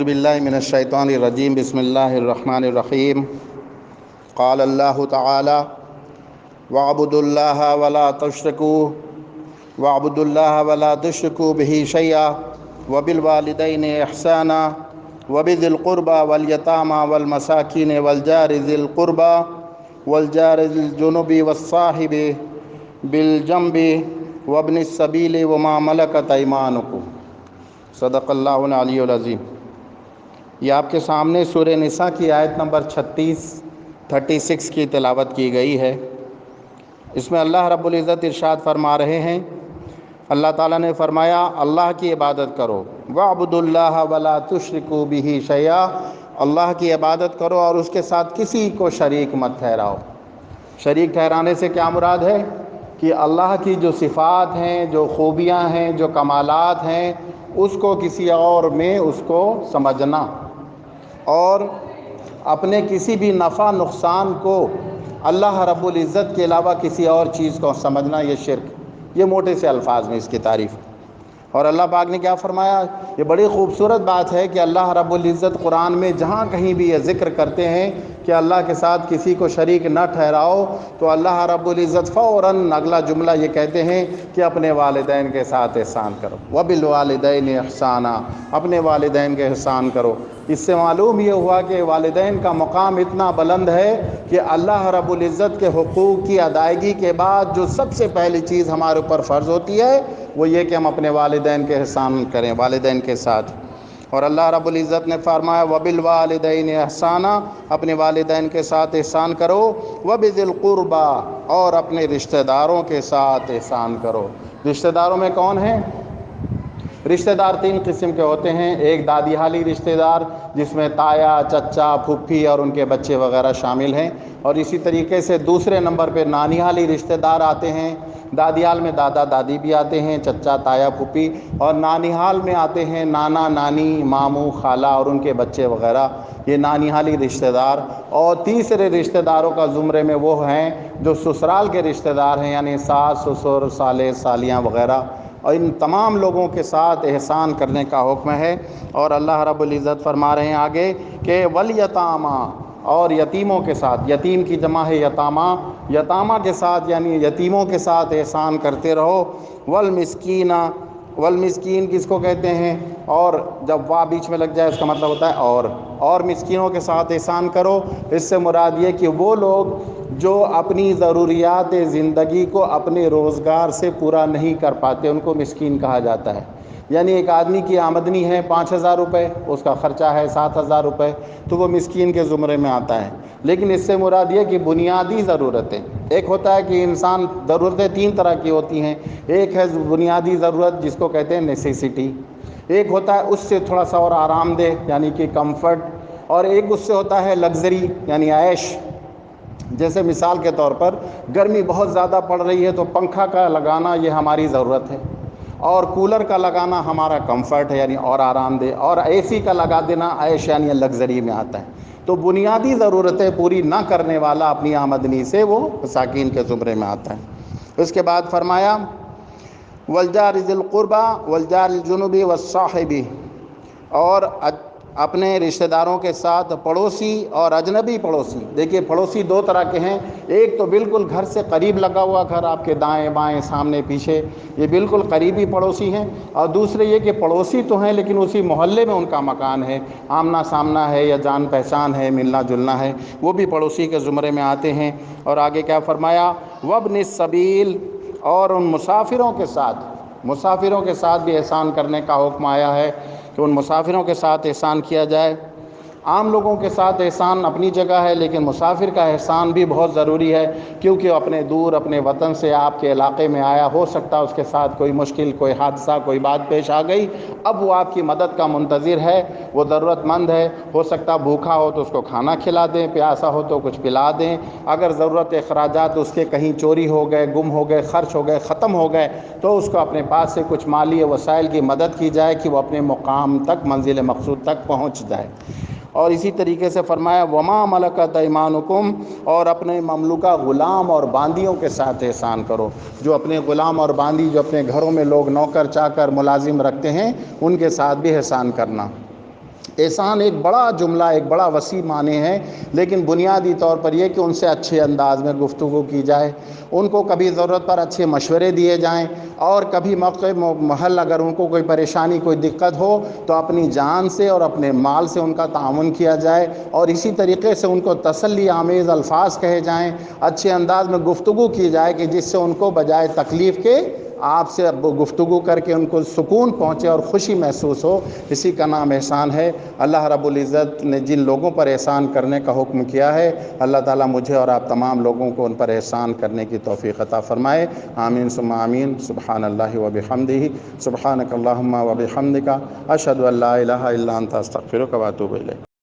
باللہ من الشیطان الرجیم بسم اللہ الرحمن الرحیم قال اللہ تعالی وَاعْبُدُوا اللَّهَ وَلَا تُشْرِكُوا وَاعْبُدُوا اللَّهَ وَلَا تُشْرِكُوا بِهِ شَيْئًا وَبِالْوَالِدَيْنِ إِحْسَانًا وَبِذِي الْقُرْبَى وَالْيَتَامَى وَالْمَسَاكِينِ وَالْجَارِ ذِي الْقُرْبَى وَالْجَارِ ذِي الْجُنُبِ وَالصَّاحِبِ بِالْجَنبِ وَابْنِ السَّبِيلِ وَمَا مَلَكَتْ أَيْمَانُكُمْ صدق اللہ العلی العظیم۔ یہ آپ کے سامنے سورہ نساء کی آیت نمبر 36 کی تلاوت کی گئی ہے۔ اس میں اللہ رب العزت ارشاد فرما رہے ہیں، اللہ تعالیٰ نے فرمایا اللہ کی عبادت کرو، وَاعْبُدُوا اللَّهَ وَلَا تُشْرِكُوا بِهِ شَيْئًا، اللہ کی عبادت کرو اور اس کے ساتھ کسی کو شریک مت ٹھہراؤ۔ شریک ٹھہرانے سے کیا مراد ہے کہ اللہ کی جو صفات ہیں، جو خوبیاں ہیں، جو کمالات ہیں، اس کو کسی اور میں اس کو سمجھنا اور اپنے کسی بھی نفع نقصان کو اللہ رب العزت کے علاوہ کسی اور چیز کو سمجھنا، یہ شرک۔ یہ موٹے سے الفاظ میں اس کی تعریف۔ اور اللہ پاک نے کیا فرمایا؟ یہ بڑی خوبصورت بات ہے کہ اللہ رب العزت قرآن میں جہاں کہیں بھی یہ ذکر کرتے ہیں کہ اللہ کے ساتھ کسی کو شریک نہ ٹھہراؤ، تو اللہ رب العزت فوراً اگلا جملہ یہ کہتے ہیں کہ اپنے والدین کے ساتھ احسان کرو، وَبِالْوَالِدَيْنِ إِحْسَانًا، اپنے والدین کے احسان کرو۔ اس سے معلوم یہ ہوا کہ والدین کا مقام اتنا بلند ہے کہ اللہ رب العزت کے حقوق کی ادائیگی کے بعد جو سب سے پہلی چیز ہمارے اوپر فرض ہوتی ہے وہ یہ کہ ہم اپنے والدین کے احسان کریں، والدین کے ساتھ۔ اور اللہ رب العزت نے فرمایا وَبِالْوَالِدَيْنِ إِحْسَانًا، اپنے والدین کے ساتھ احسان کرو، وَبِذِي الْقُرْبَى، اور اپنے رشتہ داروں کے ساتھ احسان کرو۔ رشتہ داروں میں کون ہیں؟ رشتہ دار 3 قسم کے ہوتے ہیں۔ ایک دادی حالی رشتہ دار جس میں تایا، چچا، پھپھی اور ان کے بچے وغیرہ شامل ہیں، اور اسی طریقے سے دوسرے نمبر پہ نانی حالی رشتہ دار آتے ہیں۔ دادی حال میں دادا دادی بھی آتے ہیں، چچا، تایا، پھوپھی، اور نانی حال میں آتے ہیں نانا، نانی، ماموں، خالہ اور ان کے بچے وغیرہ، یہ نانی حالی رشتہ دار۔ اور تیسرے رشتہ داروں کا زمرے میں وہ ہیں جو سسرال کے رشتہ دار ہیں، یعنی ساس، سسر، سالے، سالیاں وغیرہ، اور ان تمام لوگوں کے ساتھ احسان کرنے کا حکم ہے۔ اور اللہ رب العزت فرما رہے ہیں آگے کہ وَالْيَتَامَى، اور یتیموں کے ساتھ، یتیم کی جمع ہے یتامہ، یتامہ کے ساتھ یعنی یتیموں کے ساتھ احسان کرتے رہو۔ وَالْمِسْكِينَ، والمسکین کس کو کہتے ہیں؟ اور جب وا بیچ میں لگ جائے اس کا مطلب ہوتا ہے اور مسکینوں کے ساتھ احسان کرو۔ اس سے مراد یہ کہ وہ لوگ جو اپنی ضروریات زندگی کو اپنے روزگار سے پورا نہیں کر پاتے، ان کو مسکین کہا جاتا ہے۔ یعنی ایک آدمی کی آمدنی ہے 5,000 روپے، اس کا خرچہ ہے 7,000 روپے، تو وہ مسکین کے زمرے میں آتا ہے۔ لیکن اس سے مراد یہ کہ بنیادی ضرورتیں، ایک ہوتا ہے کہ انسان ضرورتیں 3 طرح کی ہوتی ہیں، ایک ہے بنیادی ضرورت جس کو کہتے ہیں نیسیسٹی، ایک ہوتا ہے اس سے تھوڑا سا اور آرام دہ یعنی کہ کمفرٹ، اور ایک اس سے ہوتا ہے لگژری یعنی عیش۔ جیسے مثال کے طور پر گرمی بہت زیادہ پڑ رہی ہے تو پنکھا کا لگانا یہ ہماری ضرورت ہے، اور کولر کا لگانا ہمارا کمفرٹ ہے یعنی اور آرام دہ، اور اے سی کا لگا دینا عیش یعنی لگژری میں آتا ہے۔ تو بنیادی ضرورتیں پوری نہ کرنے والا اپنی آمدنی سے وہ مساکین کے زمرے میں آتا ہے۔ اس کے بعد فرمایا وَالْجَارِ ذِي الْقُرْبَى وَالْجَارِ الْجُنُبِ وَالصَّاحِبِ، اور اپنے رشتہ داروں کے ساتھ پڑوسی اور اجنبی پڑوسی۔ دیکھیے پڑوسی 2 طرح کے ہیں، ایک تو بالکل گھر سے قریب لگا ہوا گھر، آپ کے دائیں بائیں سامنے پیچھے، یہ بالکل قریبی پڑوسی ہیں، اور دوسرے یہ کہ پڑوسی تو ہیں لیکن اسی محلے میں ان کا مکان ہے، آمنا سامنا ہے یا جان پہچان ہے، ملنا جلنا ہے، وہ بھی پڑوسی کے زمرے میں آتے ہیں۔ اور آگے کیا فرمایا وَابْنِ السَّبِيلِ، اور ان مسافروں کے ساتھ بھی احسان کرنے کا حکم آیا ہے کہ ان مسافروں کے ساتھ احسان کیا جائے۔ عام لوگوں کے ساتھ احسان اپنی جگہ ہے، لیکن مسافر کا احسان بھی بہت ضروری ہے، کیونکہ اپنے دور اپنے وطن سے آپ کے علاقے میں آیا، ہو سکتا ہے اس کے ساتھ کوئی مشکل، کوئی حادثہ، کوئی بات پیش آ گئی، اب وہ آپ کی مدد کا منتظر ہے، وہ ضرورت مند ہے، ہو سکتا بھوکا ہو تو اس کو کھانا کھلا دیں، پیاسا ہو تو کچھ پلا دیں، اگر ضرورت اخراجات اس کے کہیں چوری ہو گئے، گم ہو گئے، خرچ ہو گئے، ختم ہو گئے، تو اس کو اپنے پاس سے کچھ مالی وسائل کی مدد کی جائے کہ وہ اپنے مقام تک، منزل مقصود تک پہنچ جائے۔ اور اسی طریقے سے فرمایا وَمَا مَلَكَتْ أَيْمَانُكُمْ، اور اپنے مملوکہ غلام اور باندیوں کے ساتھ احسان کرو۔ جو اپنے غلام اور باندی، جو اپنے گھروں میں لوگ نوکر چاکر ملازم رکھتے ہیں، ان کے ساتھ بھی احسان کرنا۔ احسان ایک بڑا جملہ، ایک بڑا وسیع معنی ہے، لیکن بنیادی طور پر یہ کہ ان سے اچھے انداز میں گفتگو کی جائے، ان کو کبھی ضرورت پر اچھے مشورے دیے جائیں، اور کبھی موقع محل اگر ان کو کوئی پریشانی کوئی دقت ہو تو اپنی جان سے اور اپنے مال سے ان کا تعاون کیا جائے، اور اسی طریقے سے ان کو تسلی آمیز الفاظ کہے جائیں، اچھے انداز میں گفتگو کی جائے کہ جس سے ان کو بجائے تکلیف کے آپ سے گفتگو کر کے ان کو سکون پہنچے اور خوشی محسوس ہو۔ اسی کا نام احسان ہے۔ اللہ رب العزت نے جن لوگوں پر احسان کرنے کا حکم کیا ہے، اللہ تعالیٰ مجھے اور آپ تمام لوگوں کو ان پر احسان کرنے کی توفیق عطا فرمائے۔ آمین ثم آمین۔ سبحان اللہ و بحمدہ، سبحانک اللہم و بحمدک، اشہد ان لا الہ الا انت، استغفرک و اتوب الیک۔